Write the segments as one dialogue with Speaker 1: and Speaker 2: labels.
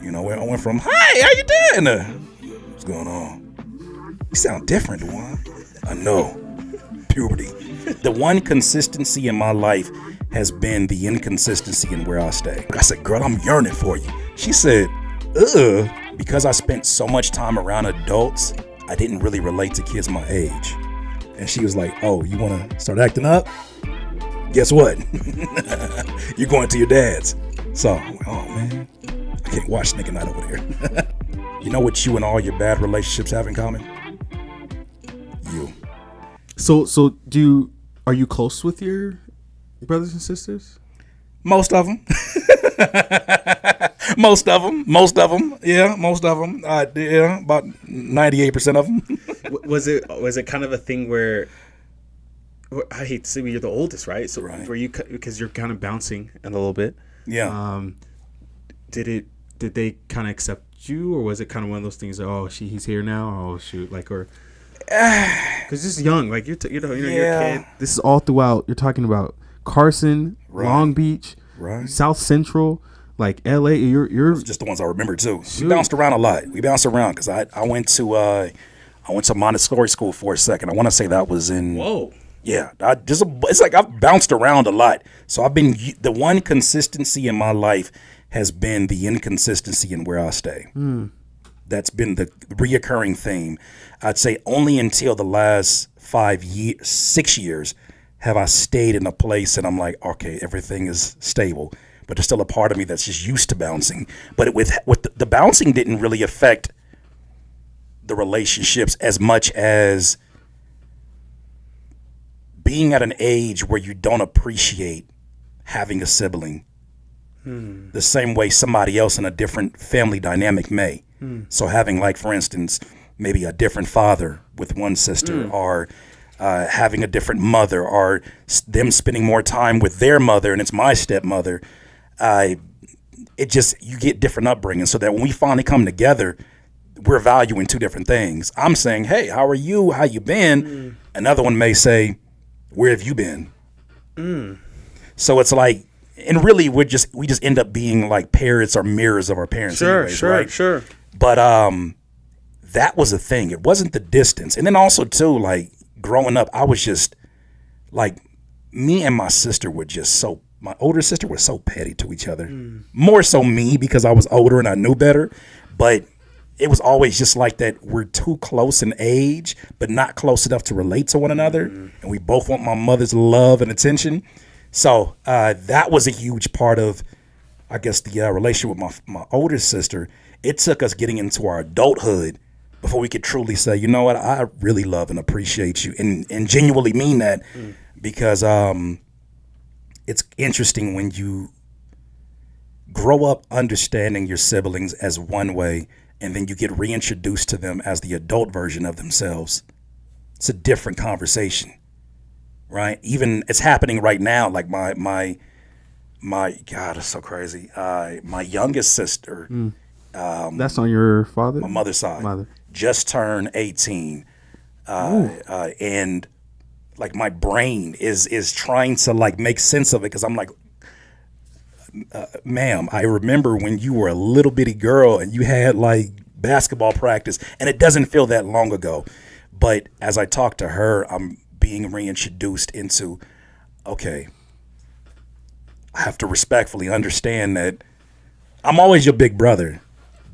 Speaker 1: I went from, "Hi, how you doing?" What's going on? You sound different, Juan. I know. Puberty. The one consistency in my life has been the inconsistency in where I stay. I said, "Girl, I'm yearning for you." She said, "Ugh." Because I spent so much time around adults, I didn't really relate to kids my age. And she was like, "Oh, you want to start acting up? Guess what? You're going to your dad's." So, I'm like, oh man, I can't watch Nick and Night over there. You know what you and all your bad relationships have in common? You.
Speaker 2: So are you close with your brothers and sisters?
Speaker 1: Most of them. Most of them. Yeah, most of them. Yeah, about 98% of them.
Speaker 3: Was it kind of a thing where, I hate to say, you're the oldest, right? So
Speaker 1: right.
Speaker 3: Were you, because you're kind of bouncing a little bit.
Speaker 1: Yeah.
Speaker 3: Did they kind of accept you, or was it kind of one of those things? He's here now. Oh shoot, or because this is young, like you're you're a kid.
Speaker 2: This is all throughout. You're talking about Carson, right. Long Beach, right. South Central, like LA. You're
Speaker 1: just the ones I remember too. Shoot. We bounced around a lot. We bounced around because I went to Montessori school for a second. I want to say that was in.
Speaker 3: Whoa.
Speaker 1: Yeah, it's like I've bounced around a lot. So I've been, the one consistency in my life has been the inconsistency in where I stay. That's been the reoccurring theme. I'd say only until the last 6 years have I stayed in a place and I'm like, okay, everything is stable. But there's still a part of me that's just used to bouncing. But with the bouncing didn't really affect the relationships as much as being at an age where you don't appreciate having a sibling the same way somebody else in a different family dynamic may. So having, like, for instance, maybe a different father with one sister or having a different mother or them spending more time with their mother and it's my stepmother, you get different upbringing so that when we finally come together, we're valuing two different things. I'm saying, "Hey, how are you? How you been?" Another one may say, "Where have you been?" So it's like, and really we just end up being like parrots or mirrors of our parents.
Speaker 3: Sure.
Speaker 1: But that was a thing. It wasn't the distance. And then also too, like growing up, I was just like, me and my sister were just my older sister was so petty to each other. More so me because I was older and I knew better. But it was always just like that. We're too close in age, but not close enough to relate to one another. And we both want my mother's love and attention. So that was a huge part of, I guess, the relationship with my older sister. It took us getting into our adulthood before we could truly say, you know what, I really love and appreciate you and genuinely mean that because it's interesting when you grow up understanding your siblings as one way and then you get reintroduced to them as the adult version of themselves. It's a different conversation, right? Even it's happening right now. Like my God, it's so crazy. My youngest sister,
Speaker 2: that's on your father?
Speaker 1: My mother's side, just turned 18, and like my brain is trying to like make sense of it because I'm like, ma'am, I remember when you were a little bitty girl and you had like basketball practice, and it doesn't feel that long ago. But as I talk to her, I'm being reintroduced into, okay, I have to respectfully understand that I'm always your big brother,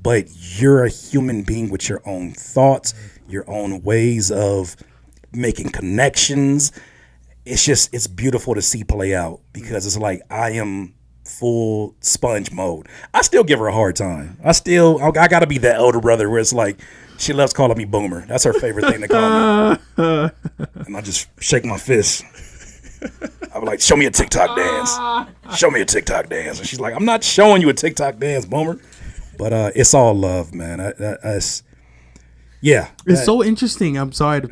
Speaker 1: but you're a human being with your own thoughts, your own ways of making connections. It's beautiful to see play out because it's like I am full sponge mode. I still give her a hard time. I got to be that older brother where it's like she loves calling me Boomer. That's her favorite thing to call me. And I just shake my fist. I'm like, "Show me a TikTok dance. Show me a TikTok dance." And she's like, "I'm not showing you a TikTok dance, Boomer." But it's all love, man.
Speaker 2: It's so interesting. I'm sorry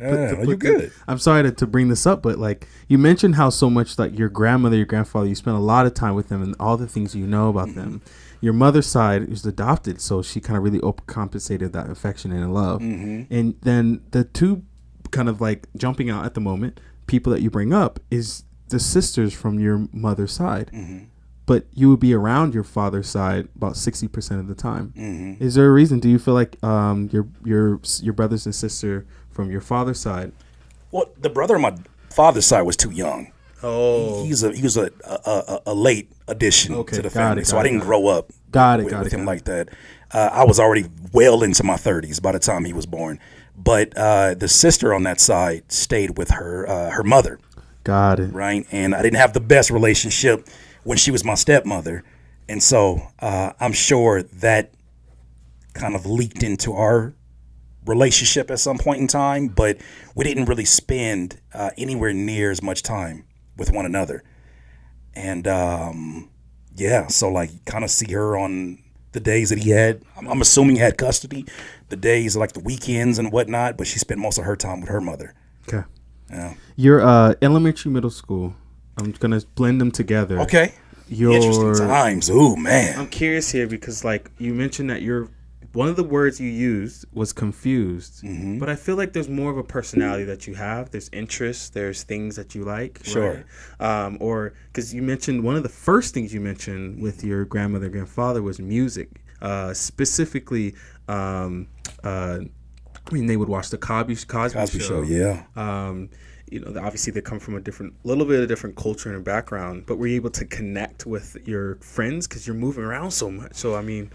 Speaker 2: I'm sorry to bring this up, but like you mentioned how so much like your grandmother, your grandfather, you spent a lot of time with them and all the things you know about them. Your mother's side is adopted, so she kind of really overcompensated that affection and love. And then the two kind of like jumping out at the moment, people that you bring up is the sisters from your mother's side. but you would be around your father's side about 60% of the time. Mm-hmm. Is there a reason? Do you feel like your brothers and sister from your father's side?
Speaker 1: Well, the brother on my father's side was too young.
Speaker 3: Oh,
Speaker 1: he was a late addition to the family, so I didn't grow up with him like that. I was already well into my 30s by the time he was born. But the sister on that side stayed with her mother.
Speaker 2: Got it.
Speaker 1: Right, and I didn't have the best relationship when she was my stepmother, and so I'm sure that kind of leaked into our relationship at some point in time. But we didn't really spend anywhere near as much time with one another, and so like kind of see her on the days that he had. I'm assuming he had custody, the days like the weekends and whatnot. But she spent most of her time with her mother.
Speaker 2: Okay.
Speaker 1: Yeah.
Speaker 2: Your elementary, middle school. I'm gonna blend them together.
Speaker 1: Okay. Interesting times. Ooh, man.
Speaker 3: I'm curious here because, like, you mentioned that one of the words you used was confused,
Speaker 1: mm-hmm.
Speaker 3: but I feel like there's more of a personality that you have. There's interests. There's things that you like.
Speaker 1: Sure.
Speaker 3: Right? Or because you mentioned one of the first things you mentioned with your grandmother, grandfather was music. Specifically, they would watch the Cosby Show.
Speaker 1: Yeah.
Speaker 3: Obviously they come from a little bit of different culture and background, but were you able to connect with your friends because you're moving around so much? So I mean,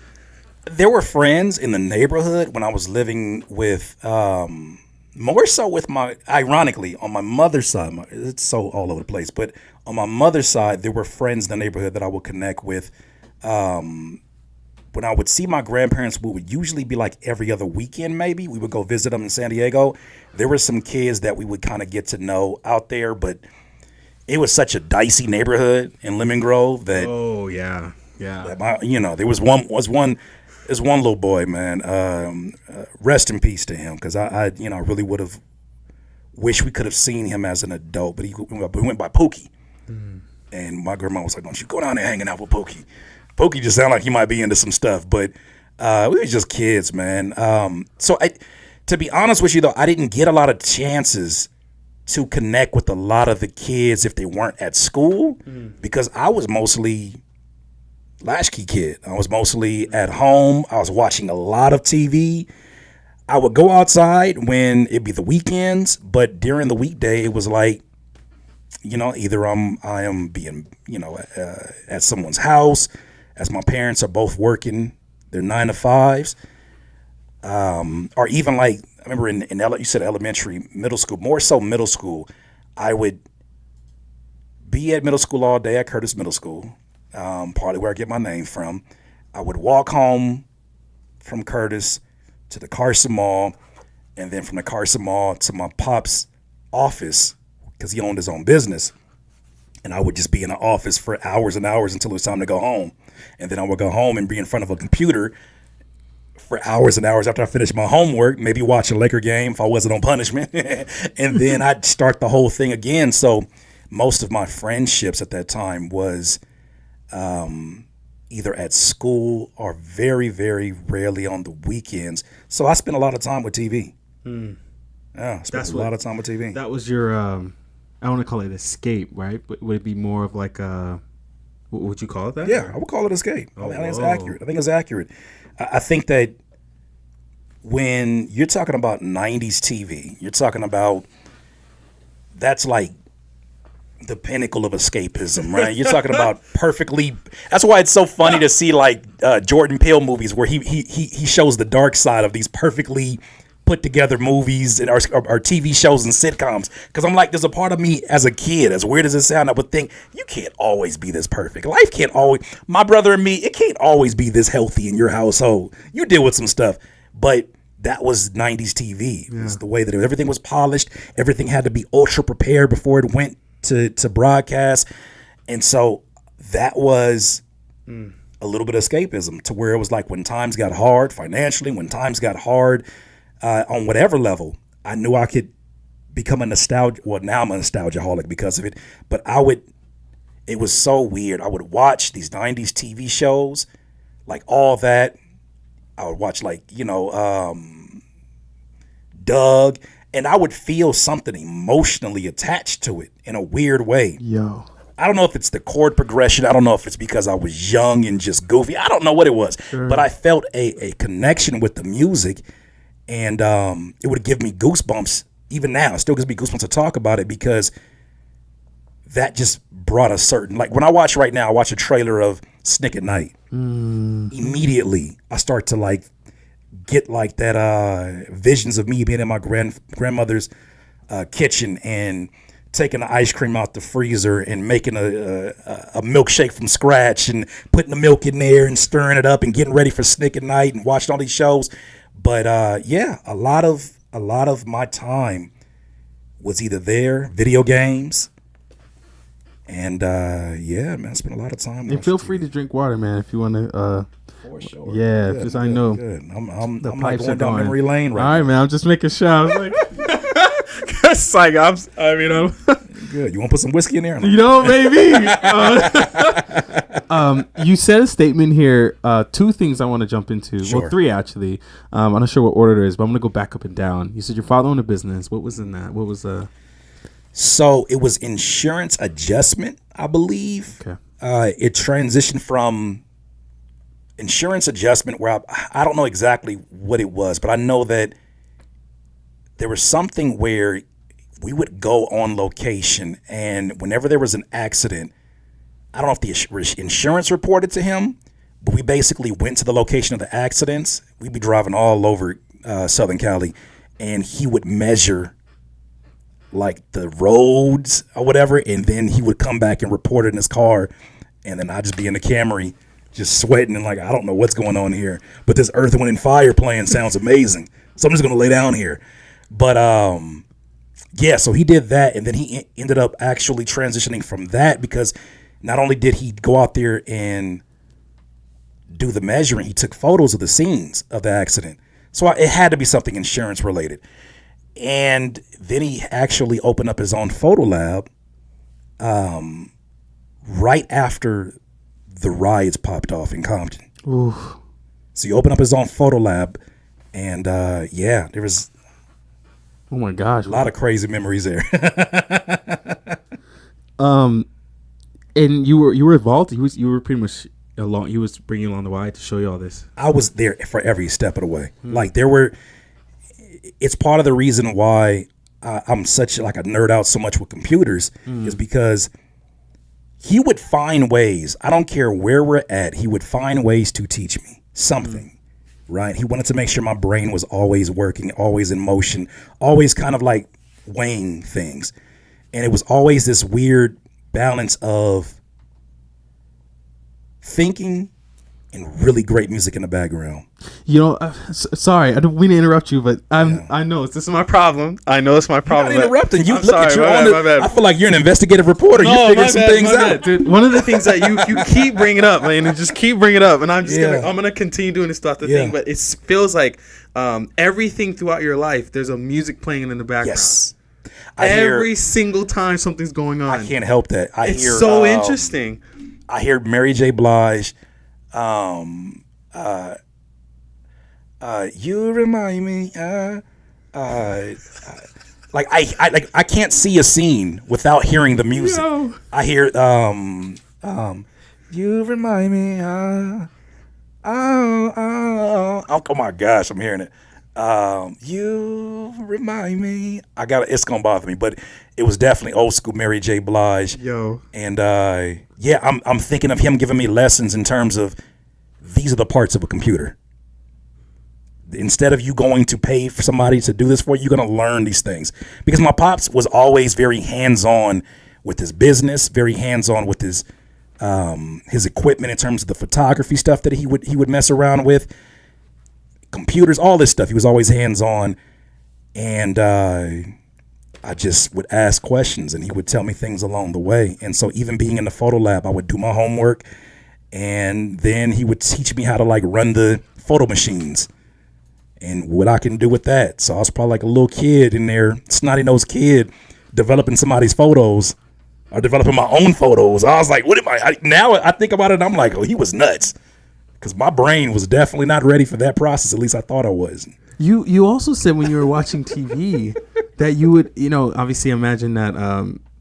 Speaker 1: there were friends in the neighborhood when I was living with, more so with ironically, on my mother's side, it's so all over the place, but on my mother's side, there were friends in the neighborhood that I would connect with. When I would see my grandparents, we would usually be like every other weekend, maybe. We would go visit them in San Diego. There were some kids that we would kind of get to know out there, but it was such a dicey neighborhood in Lemon Grove that.
Speaker 3: Oh, yeah. Yeah.
Speaker 1: That there was one little boy, man. Rest in peace to him, because I really would have wished we could have seen him as an adult, but he went by Pookie. Mm. And my grandma was like, don't you go down there hanging out with Pookie. Pookie just sounded like he might be into some stuff, but we were just kids, man. To be honest with you, though, I didn't get a lot of chances to connect with a lot of the kids if they weren't at school, because I was mostly latchkey kid. I was mostly at home. I was watching a lot of TV. I would go outside when it'd be the weekends, but during the weekday, it was like, either I am being, at someone's house, as my parents are both working their 9-to-5s, or even like, I remember you said elementary, middle school, more so middle school, I would be at middle school all day at Curtis Middle School, partly where I get my name from. I would walk home from Curtis to the Carson Mall, and then from the Carson Mall to my pop's office, because he owned his own business. And I would just be in the office for hours and hours until it was time to go home. And then I would go home and be in front of a computer for hours and hours after I finished my homework, maybe watch a Laker game if I wasn't on punishment. And then I'd start the whole thing again. So most of my friendships at that time was either at school or very, very rarely on the weekends. So I spent a lot of time with TV. Yeah, I spent a lot of time with TV.
Speaker 2: That was your, I want to call it escape, right? But would it be more of like a, what would you call it that?
Speaker 1: Yeah, I would call it escape. I think it's accurate. I think that when you're talking about 90s TV, you're talking about, that's like the pinnacle of escapism, right? You're talking about perfectly. That's why it's so funny to see like Jordan Peele movies where he shows the dark side of these perfectly put together movies and our TV shows and sitcoms. Because I'm like, there's a part of me as a kid, as weird as it sounds, I would think, you can't always be this perfect. Life can't always, my brother and me, it can't always be this healthy in your household. You deal with some stuff. But that was 90s TV. It was the way that everything was polished. Everything had to be ultra prepared before it went to broadcast. And so that was a little bit of escapism, to where it was like when times got hard financially, when times got hard on whatever level, I knew I could become a nostalgia. Well, now I'm a nostalgiaholic because of it. But it was so weird. I would watch these 90s TV shows, like all that. I would watch like, Doug, and I would feel something emotionally attached to it in a weird way.
Speaker 2: Yo.
Speaker 1: I don't know if it's the chord progression. I don't know if it's because I was young and just goofy. I don't know what it was, but I felt a connection with the music, and it would give me goosebumps. Even now, it still gives me goosebumps to talk about it because that just brought a certain, like when I watch right now, I watch a trailer of Snick at Night. Immediately, I start to like get like that visions of me being in my grandmother's kitchen and taking the ice cream out the freezer and making a milkshake from scratch and putting the milk in there and stirring it up and getting ready for Snick at Night and watching all these shows. But yeah, a lot of my time was either there, video games, and yeah, man, I spent a lot of time.
Speaker 2: And feel free to drink water, man, if you want to.
Speaker 1: For sure.
Speaker 2: Yeah, because I know.
Speaker 1: Good. I'm
Speaker 2: the
Speaker 1: like
Speaker 2: pipes
Speaker 1: going
Speaker 2: are
Speaker 1: down
Speaker 2: going.
Speaker 1: memory lane right
Speaker 2: All right,
Speaker 1: now.
Speaker 2: man. I'm just making sure. I was like, it's like I'm
Speaker 1: Good. You want to put some whiskey in there?
Speaker 2: You know, maybe. You said a statement here. Two things I want to jump into.
Speaker 1: Sure.
Speaker 2: Well, three actually. I'm not sure what order it is, but I'm gonna go back up and down. You said your father owned a business. What was in that? What was
Speaker 1: So it was insurance adjustment, I believe.
Speaker 2: Okay.
Speaker 1: It transitioned from insurance adjustment where I don't know exactly what it was, but I know that there was something where we would go on location, and whenever there was an accident, I don't know if the insurance reported to him, but we basically went to the location of the accidents. We'd be driving all over Southern Cali, and he would measure like the roads or whatever, and then he would come back and report it in his car, and then I'd just be in the Camry just sweating and like, I don't know what's going on here, but this Earth, Wind, and Fire playing sounds amazing, so I'm just gonna lay down here. But yeah, so he did that, and then he ended up actually transitioning from that because not only did he go out there and do the measuring, he took photos of the scenes of the accident. So it had to be something insurance related. And then he actually opened up his own photo lab right after the riots popped off in Compton.
Speaker 2: Oof.
Speaker 1: So he opened up his own photo lab, and yeah, there was
Speaker 2: Oh my gosh.
Speaker 1: a lot of crazy memories there.
Speaker 2: And you were involved. You were pretty much along. He was bringing you along the ride to show you all this.
Speaker 1: I was there for every step of the way. Like it's part of the reason why I'm such like a nerd out so much with computers is because he would find ways. I don't care where we're at. He would find ways to teach me something, right? He wanted to make sure my brain was always working, always in motion, always kind of like weighing things. And it was always this weird balance of thinking and really great music in the background.
Speaker 2: You know, sorry, I don't mean to interrupt you, but I know this is my problem. I know it's my problem.
Speaker 1: You're not interrupting. You
Speaker 2: I'm
Speaker 1: look
Speaker 2: sorry,
Speaker 1: at you
Speaker 2: my
Speaker 1: on
Speaker 2: bad, my bad.
Speaker 1: I feel like you're an investigative reporter. You figure some things out.
Speaker 2: Dude, one of the things that you keep bringing up, man, and just keep bringing it up, and I'm just gonna continue doing this stuff. Thing, but it feels like everything throughout your life, there's a music playing in the background.
Speaker 1: Yes.
Speaker 2: Every single time something's going on.
Speaker 1: I can't help that.
Speaker 2: It's so interesting.
Speaker 1: I hear Mary J. Blige. You remind me. Like I can't see a scene without hearing the music.
Speaker 2: No.
Speaker 1: I hear you remind me. Oh my gosh, I'm hearing it. You remind me. It's gonna bother me, but it was definitely old school Mary J. Blige.
Speaker 2: Yo.
Speaker 1: And yeah, I'm thinking of him giving me lessons in terms of these are the parts of a computer. Instead of you going to pay for somebody to do this for you, you're gonna learn these things. Because my pops was always very hands-on with his business, very hands-on with his equipment in terms of the photography stuff that he would mess around with. Computers, all this stuff. He was always hands-on, and I just would ask questions, and he would tell me things along the way. And so even being in the photo lab, I would do my homework, and then he would teach me how to like run the photo machines and what I can do with that. So I was probably like a little kid in there, snotty-nosed kid, developing somebody's photos or developing my own photos. I was like, what am I? Now I think about it, and I'm like, oh, he was nuts. Because my brain was definitely not ready for that process. At least I thought I was.
Speaker 2: You also said when you were watching TV that you would, obviously imagine that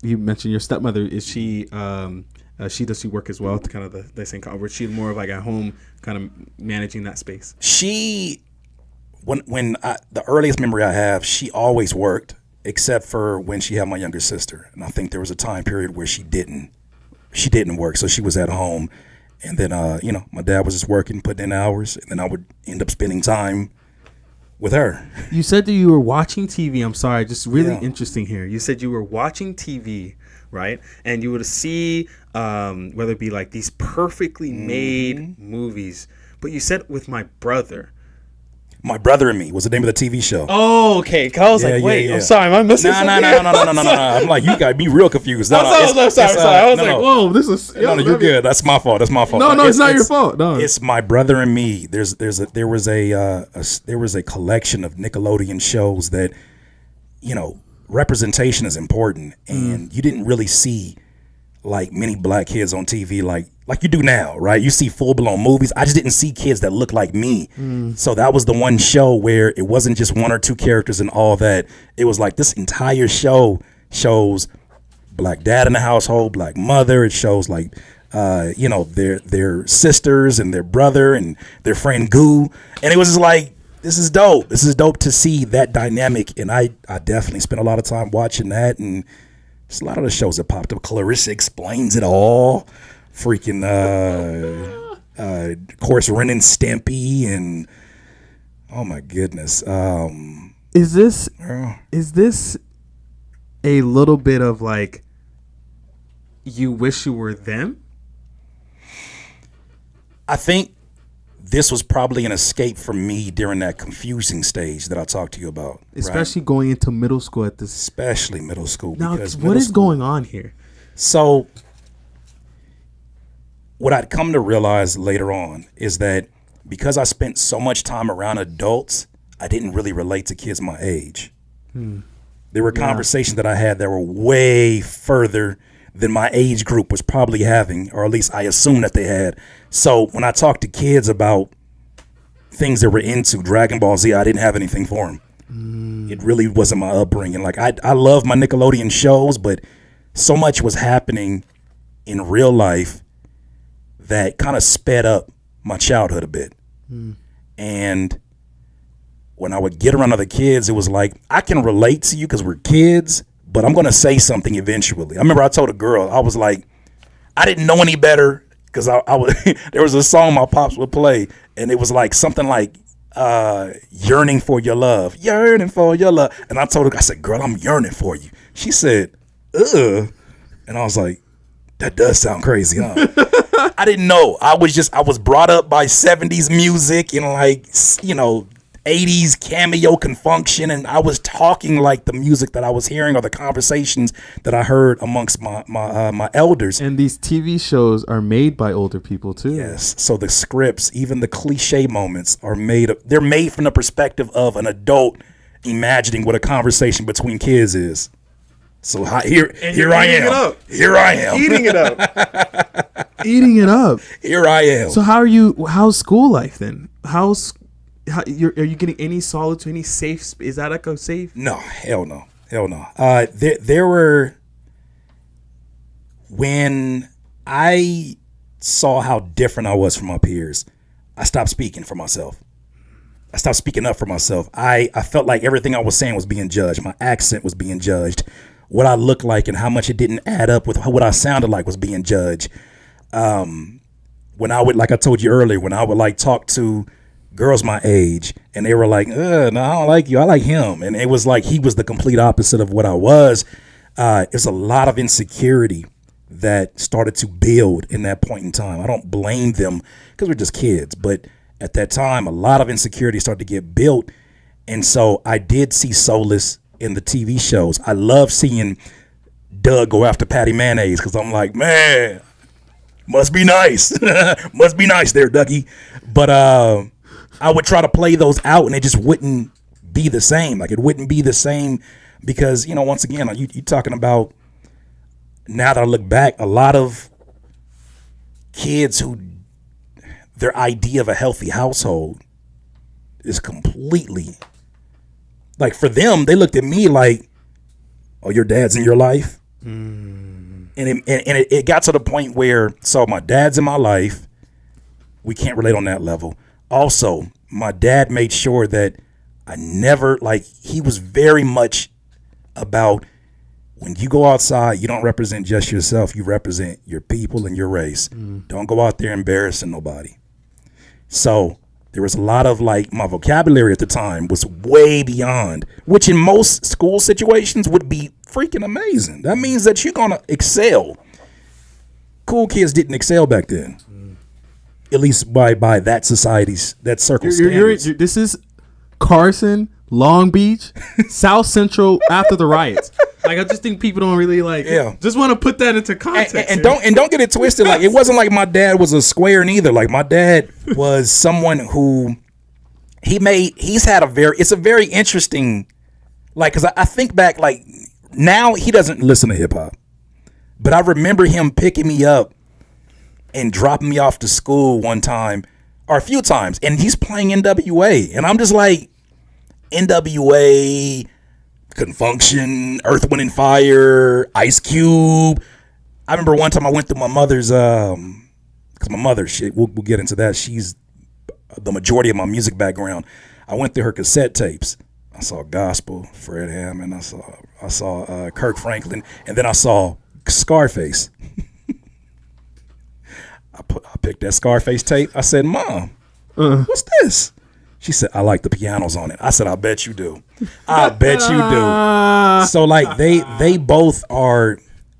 Speaker 2: you mentioned your stepmother. Is she does she work as well to kind of the same, or is she more of like at home kind of managing that space?
Speaker 1: She, the earliest memory I have, she always worked, except for when she had my younger sister. And I think there was a time period where she didn't work. So she was at home. And then, my dad was just working, putting in hours. And then I would end up spending time with her.
Speaker 2: You said that you were watching TV. I'm sorry, just really interesting here. You said you were watching TV, right? And you would see whether it be like these perfectly made movies. But you said with my brother.
Speaker 1: My Brother and Me was the name of the TV show.
Speaker 2: Oh, okay. I was like, wait, I'm sorry, am I missing something?
Speaker 1: No. I'm like, you got me real confused.
Speaker 2: I'm sorry. I was like, whoa, this is...
Speaker 1: No, you're good. That's my fault.
Speaker 2: No, it's not your fault. No,
Speaker 1: it's My Brother and Me. There was a collection of Nickelodeon shows that, representation is important, and you didn't really see like many black kids on TV like you do now, right? You see full-blown movies. I just didn't see kids that looked like me. So that was the one show where it wasn't just one or two characters and all that. It was like this entire show shows black dad in the household, black mother. It shows like their sisters and their brother and their friend Goo. And it was just like, this is dope. This is dope to see that dynamic. And I definitely spent a lot of time watching that. And there's a lot of the shows that popped up. Clarissa Explains It All. Freaking, of course, Ren and Stimpy. And, oh, my goodness.
Speaker 2: Is this a little bit of like, you wish you were them?
Speaker 1: I think this was probably an escape for me during that confusing stage that I talked to you about.
Speaker 2: Especially going into middle school at this.
Speaker 1: Especially middle school.
Speaker 2: Now, what is going on here?
Speaker 1: So, what I'd come to realize later on is that because I spent so much time around adults, I didn't really relate to kids my age. There were conversations that I had that were way further than my age group was probably having, or at least I assumed that they had. So when I talked to kids about things they were into, Dragon Ball Z, I didn't have anything for them. It really wasn't my upbringing. Like I love my Nickelodeon shows, but so much was happening in real life that kind of sped up my childhood a bit. And when I would get around other kids, it was like, I can relate to you because we're kids, but I'm going to say something eventually. I remember I told a girl, I was like, I didn't know any better because I was there was a song my pops would play, and it was like something like yearning for your love. And I told her, I said, girl, I'm yearning for you. She said, ugh. And I was like, that does sound crazy, huh? I didn't know. I was brought up by 70s music and 80s cameo confunction, and I was talking like the music that I was hearing or the conversations that I heard amongst my elders.
Speaker 2: And these TV shows are made by older people too.
Speaker 1: Yes. So the scripts, even the cliche moments, they're made from the perspective of an adult imagining what a conversation between kids is. So here I am. Here I am.
Speaker 2: Eating it up. Eating it up.
Speaker 1: Here I am.
Speaker 2: So how's school life then? Are you getting any solitude, any safe? Is that like a safe?
Speaker 1: No, hell no. There were, when I saw how different I was from my peers, I stopped speaking for myself. I stopped speaking up for myself. I felt like everything I was saying was being judged. My accent was being judged. What I looked like and how much it didn't add up with what I sounded like was being judged. When I would, like I told you earlier, when I would like talk to girls my age and they were like, no, I don't like you, I like him. And it was like he was the complete opposite of what I was. There's a lot of insecurity that started to build in that point in time. I don't blame them because we're just kids, but at that time, a lot of insecurity started to get built. And so I did see solace in the TV shows. I love seeing Doug go after Patty Mayonnaise because I'm like, man, must be nice. Must be nice there, Dougie. But I would try to play those out and it just wouldn't be the same. Like it wouldn't be the same because, once again, you talking about, now that I look back, a lot of kids who their idea of a healthy household is completely, like for them, they looked at me like, oh, your dad's in your life? And it got to the point where, so my dad's in my life. We can't relate on that level. Also, my dad made sure that I never, like, he was very much about, when you go outside, you don't represent just yourself. You represent your people and your race. Don't go out there embarrassing nobody. So there was a lot of, like, my vocabulary at the time was way beyond, which in most school situations would be freaking amazing. That means that you're going to excel. Cool kids didn't excel back then. At least by that society's, that circle standards.
Speaker 2: This is Carson, Long Beach, South Central after the riots. Like, I just think people don't really just want to put that into context.
Speaker 1: And don't get it twisted. Like, it wasn't like my dad was a square neither. Like, my dad was someone who it's a very interesting, like, because I think back, like, now he doesn't listen to hip hop, but I remember him picking me up and dropping me off to school one time, or a few times, and he's playing NWA, and I'm just like, NWA, Couldn't Function, Earth, Wind and Fire, Ice Cube. I remember one time I went through my mother's, because my mother, we'll get into that. She's the majority of my music background. I went through her cassette tapes. I saw gospel, Fred Hammond. I saw Kirk Franklin, and then I saw Scarface. I picked that Scarface tape. I said, "Mom, what's this?" She said, "I like the pianos on it." I said, "I bet you do. I bet you do." So, like, they both are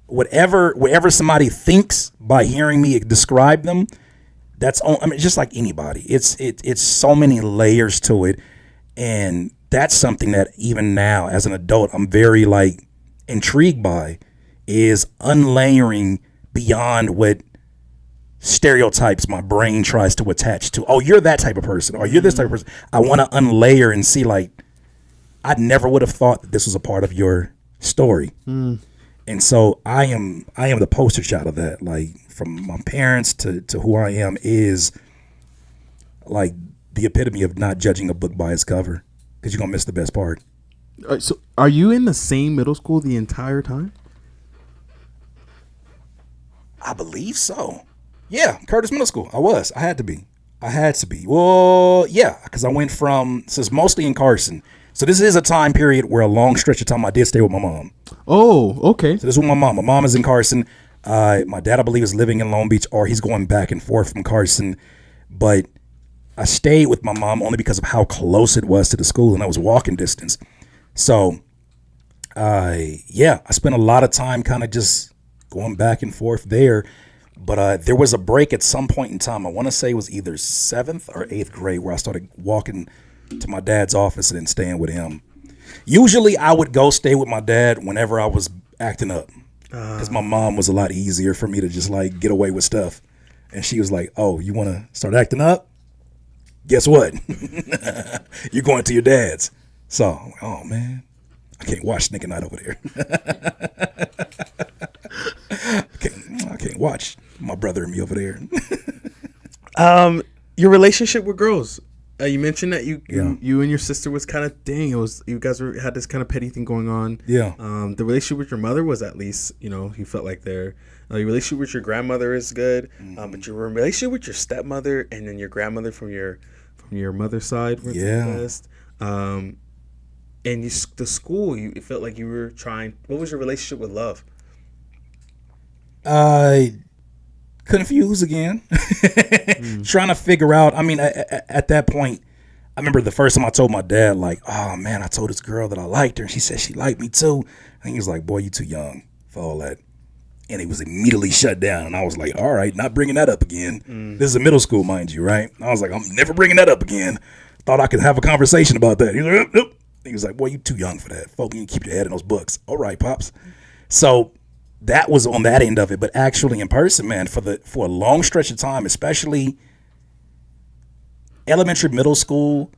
Speaker 1: whatever somebody thinks by hearing me describe them. I mean, just like anybody, it's so many layers to it, and that's something that even now as an adult I'm very, like, intrigued by, is unlayering beyond what stereotypes my brain tries to attach to. Oh, you're that type of person, or you're this type of person. I want to unlayer and see, like, I never would have thought that this was a part of your story. And so I am the poster child of that. Like, from my parents to who I am is, like, the epitome of not judging a book by its cover, because you're gonna miss the best part.
Speaker 2: So are you in the same middle school the entire time?
Speaker 1: I believe so. Yeah, Curtis Middle School. I had to be. Well, yeah, because I went from, so it's mostly in Carson. So this is a time period where a long stretch of time I did stay with my mom.
Speaker 2: Oh, okay.
Speaker 1: So this is with my mom. My mom is in Carson. My dad, I believe, is living in Long Beach, or he's going back and forth from Carson. But I stayed with my mom only because of how close it was to the school, and I was walking distance. So, I spent a lot of time kind of just going back and forth there. But there was a break at some point in time. I want to say it was either 7th or 8th grade where I started walking to my dad's office and then staying with him. Usually I would go stay with my dad whenever I was acting up, because my mom was a lot easier for me to just, like, get away with stuff. And she was like, "Oh, you want to start acting up? Guess what? You're going to your dad's." So, oh man, I can't watch Nick and Night over there. I can't watch my brother and me over there.
Speaker 3: Your relationship with girls. You mentioned that you and your sister was kind of, you guys had this kind of petty thing going on.
Speaker 1: Yeah.
Speaker 3: The relationship with your mother was, at least, you felt like your relationship with your grandmother is good. But your relationship with your stepmother and then your grandmother from your mother's side was the best. And the school, it felt like you were trying. What was your relationship with love?
Speaker 1: Confused again. Trying to figure out. I mean, at that point, I remember the first time I told my dad, like, "Oh man, I told this girl that I liked her, and she said she liked me too." And he was like, "Boy, you too young for all that." And he was immediately shut down. And I was like, "All right, not bringing that up again." This is a middle school, mind you, right? I was like, "I'm never bringing that up again." Thought I could have a conversation about that. He was like, "Nope." He was like, "Boy, you too young for that. Folk, you keep your head in those books." All right, pops. So that was on that end of it. But actually in person, man, for a long stretch of time, especially elementary, middle school,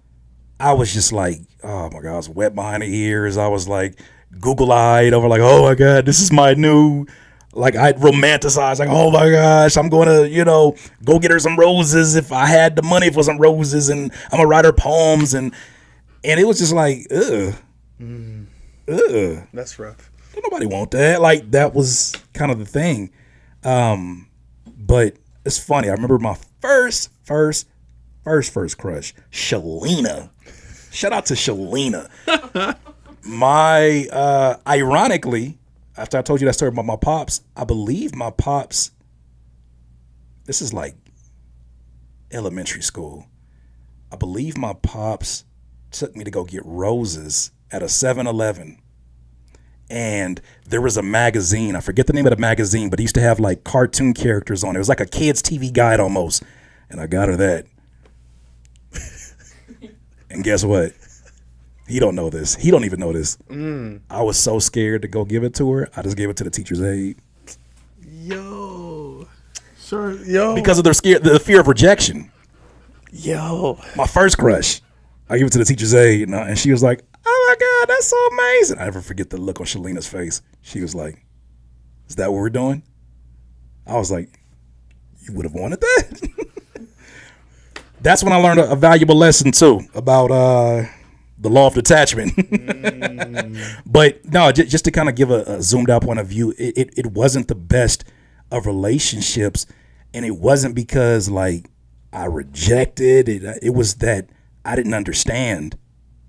Speaker 1: I was just like, oh my God, I was wet behind the ears. I was like Google-eyed over, like, oh my God, this is my new, like, I'd romanticize, like, oh my gosh, I'm going to, go get her some roses if I had the money for some roses, and I'm going to write her poems. And it was just like, ugh.
Speaker 3: That's rough.
Speaker 1: Nobody want that. Like, that was kind of the thing. But it's funny. I remember my first crush, Shalina. Shout out to Shalina. Ironically, after I told you that story about my pops, I believe my pops, this is like elementary school. I believe my pops took me to go get roses at a 7-Eleven. And there was a magazine. I forget the name of the magazine, but it used to have like cartoon characters on it. It was like a kid's TV guide almost. And I got her that. And guess what? He don't know this. He don't even know this. I was so scared to go give it to her. I just gave it to the teacher's aide.
Speaker 3: Yo. Sure. Yo.
Speaker 1: Because of the fear of rejection.
Speaker 3: Yo.
Speaker 1: My first crush. I gave it to the teacher's aide, and she was like, "Oh my God, that's so amazing." I never forget the look on Shalina's face. She was like, "Is that what we're doing?" I was like, "You would have wanted that?" That's when I learned a valuable lesson too about the law of detachment. But no, just to kind of give a zoomed out point of view, it wasn't the best of relationships, and it wasn't because like I rejected it. It was that I didn't understand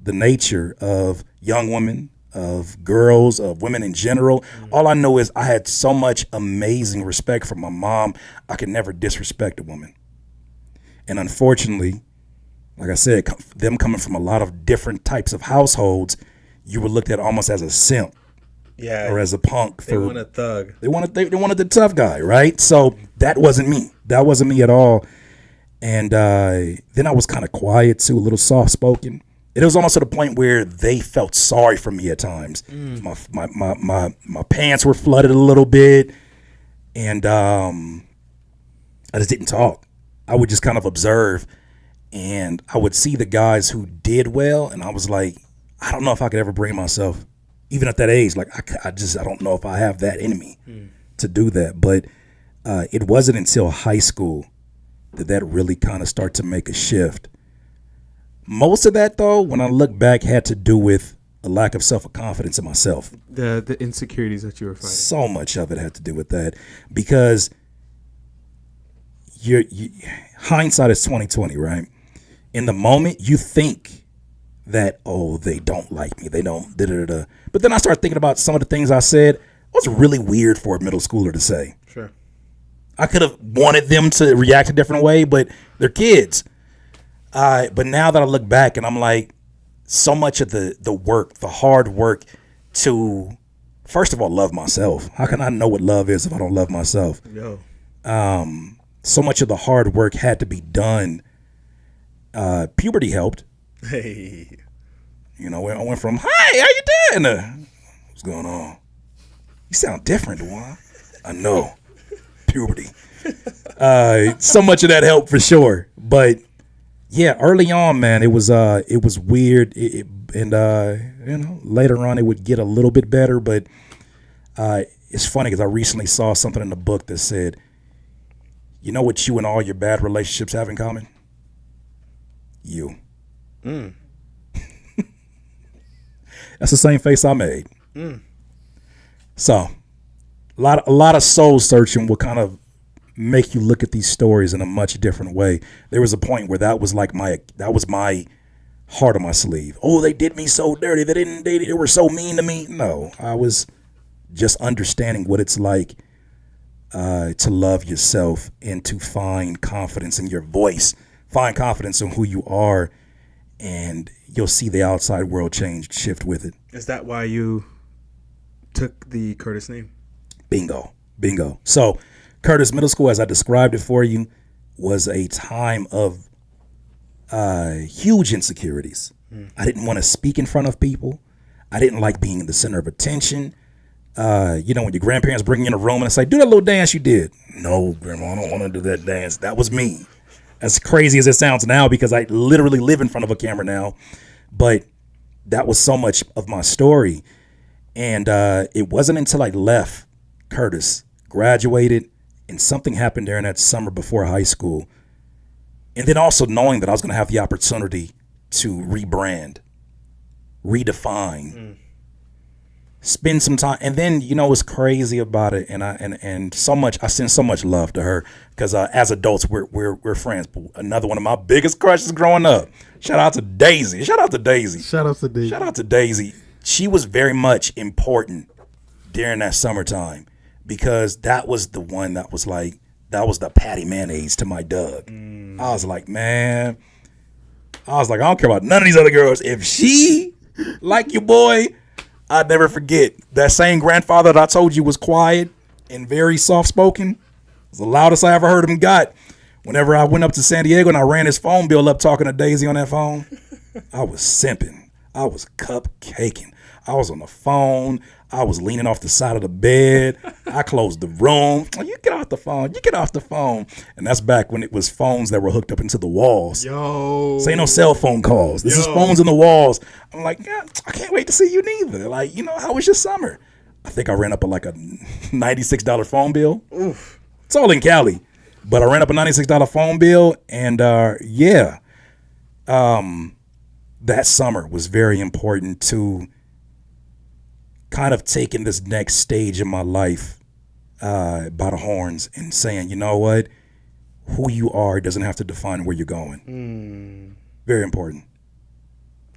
Speaker 1: the nature of young women, of girls, of women in general. All I know is I had so much amazing respect for my mom. I could never disrespect a woman. And unfortunately, like I said, them coming from a lot of different types of households, you were looked at almost as a simp.
Speaker 3: Yeah.
Speaker 1: Or as a punk.
Speaker 3: They want a thug.
Speaker 1: They wanted the tough guy, right? So that wasn't me. That wasn't me at all. And then I was kind of quiet too, a little soft spoken. It was almost to the point where they felt sorry for me at times. My pants were flooded a little bit, and I just didn't talk. I would just kind of observe, and I would see the guys who did well, and I was like, I don't know if I could ever bring myself, even at that age, like I don't know if I have that in me to do that. But it wasn't until high school that really kind of started to make a shift. Most of that, though, when I look back, had to do with a lack of self-confidence in myself.
Speaker 2: The insecurities that you were fighting.
Speaker 1: So much of it had to do with that, because hindsight is 20/20, right? In the moment, you think that, oh, they don't like me, they don't da-da-da-da. But then I started thinking about some of the things I said. It was really weird for a middle schooler to say.
Speaker 3: Sure.
Speaker 1: I could have wanted them to react a different way, but they're kids. But now that I look back and I'm like, so much of the work, the hard work to, first of all, love myself. How can I know what love is if I don't love myself?
Speaker 3: Yo.
Speaker 1: So much of the hard work had to be done. Puberty helped.
Speaker 3: Hey.
Speaker 1: You know, I went from, "Hi, how you doing?" "What's going on? You sound different, Dewan." I know. Puberty. So much of that helped for sure. But yeah, early on, man, it was weird. Later on it would get a little bit better. But it's funny because I recently saw something in the book that said, you know what you and all your bad relationships have in common? You. That's the same face I made. So a lot of soul searching will kind of make you look at these stories in a much different way. There was a point where that was my heart on my sleeve. Oh, they did me so dirty. They were so mean to me. No, I was just understanding what it's like to love yourself and to find confidence in your voice, find confidence in who you are, and you'll see the outside world shift with it.
Speaker 3: Is that why you took the Curtis name?
Speaker 1: Bingo. So Curtis Middle School, as I described it for you, was a time of huge insecurities. I didn't want to speak in front of people. I didn't like being in the center of attention. When your grandparents bring you in a room and say, "Do that little dance you did." "No, Grandma, I don't want to do that dance." That was me. As crazy as it sounds now, because I literally live in front of a camera now. But that was so much of my story. And it wasn't until I left Curtis, graduated, and something happened during that summer before high school. And then also knowing that I was going to have the opportunity to rebrand, redefine, spend some time. And then, you know what's crazy about it, and so much, I send so much love to her because as adults we're friends. But another one of my biggest crushes growing up. Shout out to Daisy.
Speaker 2: Shout out to Daisy.
Speaker 1: Shout out to Daisy. She was very much important during that summertime because that was the one that was like, that was the patty mayonnaise to my Doug. I was like, man, I don't care about none of these other girls. If she like your boy, I'd never forget. That same grandfather that I told you was quiet and very soft-spoken was the loudest I ever heard him got. Whenever I went up to San Diego and I ran his phone bill up talking to Daisy on that phone, I was simping. I was cupcaking. I was on the phone. I was leaning off the side of the bed. I closed the room. Oh, you get off the phone. You get off the phone. And that's back when it was phones that were hooked up into the walls.
Speaker 2: Yo.
Speaker 1: So ain't no cell phone calls. This is phones in the walls. I'm like, yeah, I can't wait to see you neither. Like, you know, how was your summer? I think I ran up like a $96 phone bill.
Speaker 3: Oof.
Speaker 1: It's all in Cali. But I ran up a $96 phone bill. And that summer was very important to kind of taking this next stage in my life by the horns and saying, you know what, who you are doesn't have to define where you're going. Very important.